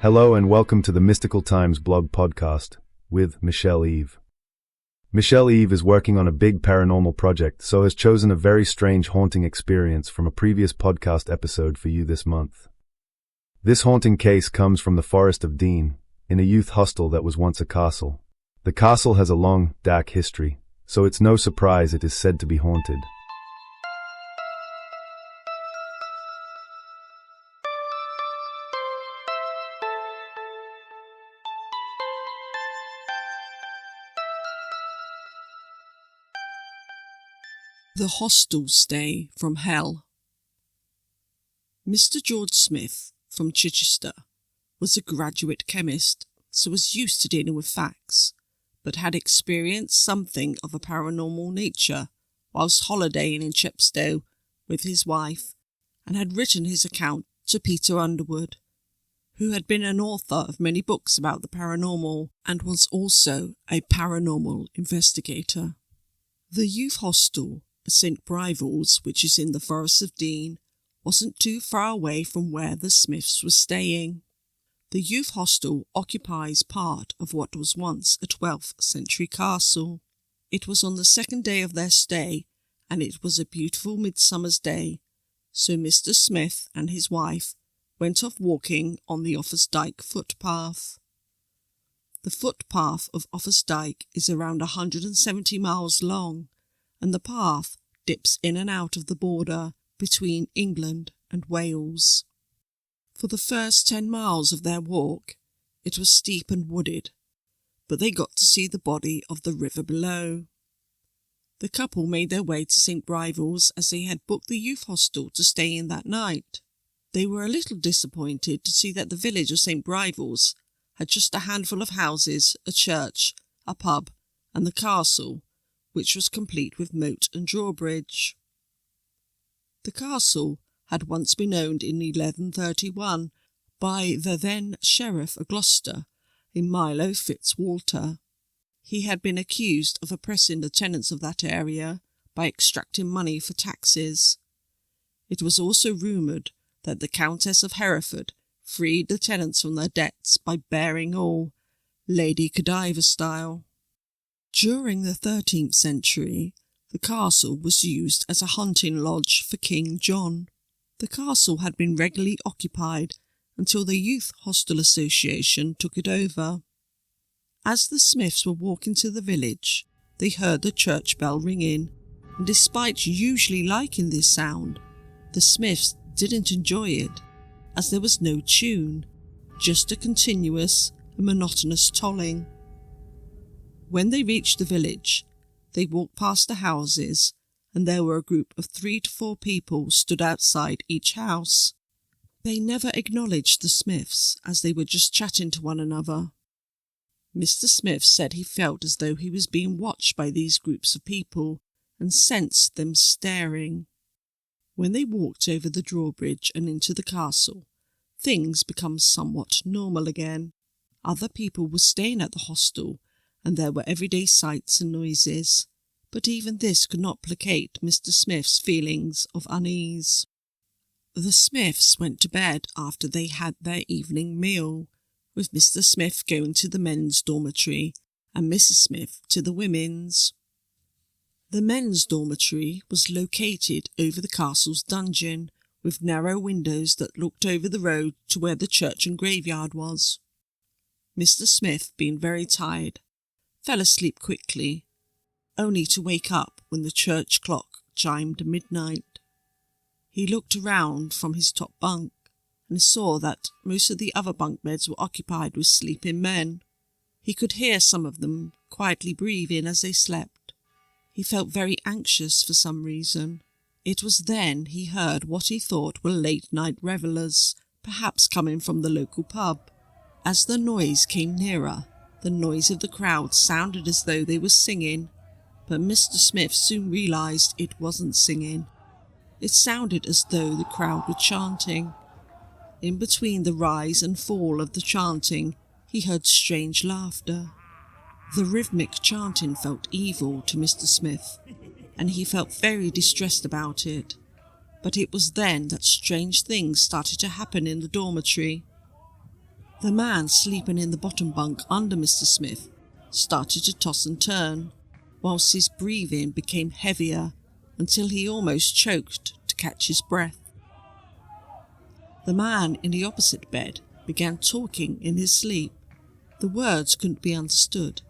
Hello and welcome to the Mystical Times blog podcast with Michelle Eve. Michelle Eve is working on a big paranormal project, so has chosen a very strange haunting experience from a previous podcast episode for you this month. This haunting case comes from the Forest of Dean, in a youth hostel that was once a castle. The castle has a long, dark history, so it's no surprise it is said to be haunted. The Hostel Stay from Hell. Mr. George Smith from Chichester was a graduate chemist, so was used to dealing with facts, but had experienced something of a paranormal nature whilst holidaying in Chepstow with his wife, and had written his account to Peter Underwood, who had been an author of many books about the paranormal and was also a paranormal investigator. The youth hostel at St Briavels, which is in the Forest of Dean, wasn't too far away from where the Smiths were staying. The youth hostel occupies part of what was once a 12th century castle. It was on the second day of their stay, and it was a beautiful midsummer's day, so Mr. Smith and his wife went off walking on the Offa's Dyke footpath. The footpath of Offa's Dyke is around 170 miles long, and the path dips in and out of the border between England and Wales. For the first 10 miles of their walk, it was steep and wooded, but they got to see the body of the river below. The couple made their way to St Briavels as they had booked the youth hostel to stay in that night. They were a little disappointed to see that the village of St Briavels had just a handful of houses, a church, a pub, and the castle, which was complete with moat and drawbridge. The castle had once been owned in 1131 by the then Sheriff of Gloucester, a Milo Fitzwalter. He had been accused of oppressing the tenants of that area by extracting money for taxes. It was also rumoured that the Countess of Hereford freed the tenants from their debts by bearing all, Lady Godiva style. During the 13th century, the castle was used as a hunting lodge for King John. The castle had been regularly occupied until the Youth Hostel Association took it over. As the Smiths were walking to the village, they heard the church bell ringing, and despite usually liking this sound, the Smiths didn't enjoy it, as there was no tune, just a continuous and monotonous tolling. When they reached the village, they walked past the houses, and there were a group of 3 to 4 people stood outside each house. They never acknowledged the Smiths, as they were just chatting to one another. Mr. Smith said he felt as though he was being watched by these groups of people, and sensed them staring. When they walked over the drawbridge and into the castle, things became somewhat normal again. Other people were staying at the hostel, and there were everyday sights and noises, but even this could not placate Mr. Smith's feelings of unease. The Smiths went to bed after they had their evening meal, with Mr. Smith going to the men's dormitory and Mrs. Smith to the women's. The men's dormitory was located over the castle's dungeon, with narrow windows that looked over the road to where the church and graveyard was. Mr. Smith, being very tired, fell asleep quickly, only to wake up when the church clock chimed midnight. He looked around from his top bunk and saw that most of the other bunk beds were occupied with sleeping men. He could hear some of them quietly breathing as they slept. He felt very anxious for some reason. It was then he heard what he thought were late-night revellers, perhaps coming from the local pub. As the noise came nearer, the noise of the crowd sounded as though they were singing, but Mr. Smith soon realised it wasn't singing. It sounded as though the crowd were chanting. In between the rise and fall of the chanting, he heard strange laughter. The rhythmic chanting felt evil to Mr. Smith, and he felt very distressed about it. But it was then that strange things started to happen in the dormitory. The man sleeping in the bottom bunk under Mr. Smith started to toss and turn, whilst his breathing became heavier until he almost choked to catch his breath. The man in the opposite bed began talking in his sleep. The words couldn't be understood,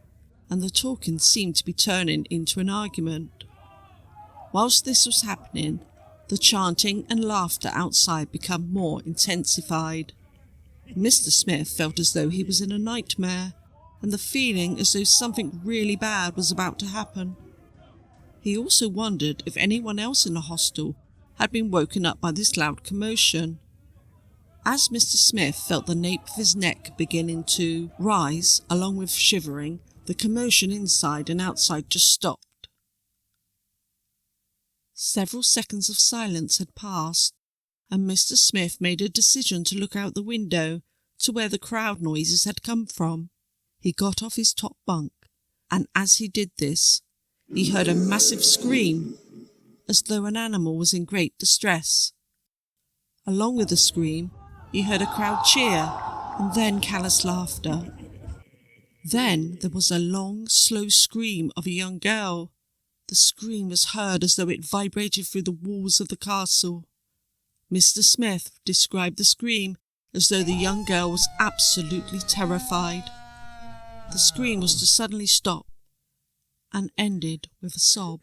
and the talking seemed to be turning into an argument. Whilst this was happening, the chanting and laughter outside became more intensified. Mr. Smith felt as though he was in a nightmare, and the feeling as though something really bad was about to happen. He also wondered if anyone else in the hostel had been woken up by this loud commotion. As Mr. Smith felt the nape of his neck beginning to rise, along with shivering, the commotion inside and outside just stopped. Several seconds of silence had passed, and Mr. Smith made a decision to look out the window to where the crowd noises had come from. He got off his top bunk, and as he did this, he heard a massive scream, as though an animal was in great distress. Along with the scream, he heard a crowd cheer, and then callous laughter. Then there was a long, slow scream of a young girl. The scream was heard as though it vibrated through the walls of the castle. Mr. Smith described the scream as though the young girl was absolutely terrified. The scream was to suddenly stop and ended with a sob.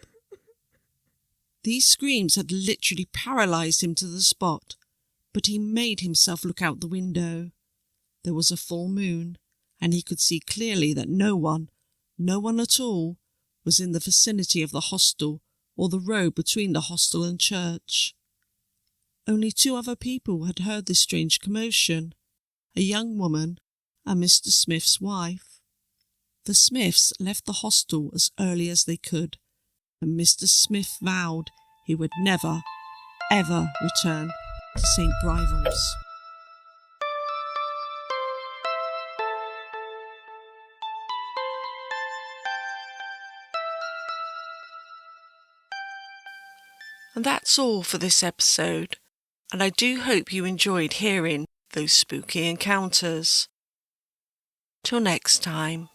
These screams had literally paralysed him to the spot, but he made himself look out the window. There was a full moon, and he could see clearly that no one at all, was in the vicinity of the hostel or the road between the hostel and church. Only 2 other people had heard this strange commotion, a young woman and Mr. Smith's wife. The Smiths left the hostel as early as they could, and Mr. Smith vowed he would never, ever return to St Briavels. And that's all for this episode, and I do hope you enjoyed hearing those spooky encounters. Till next time.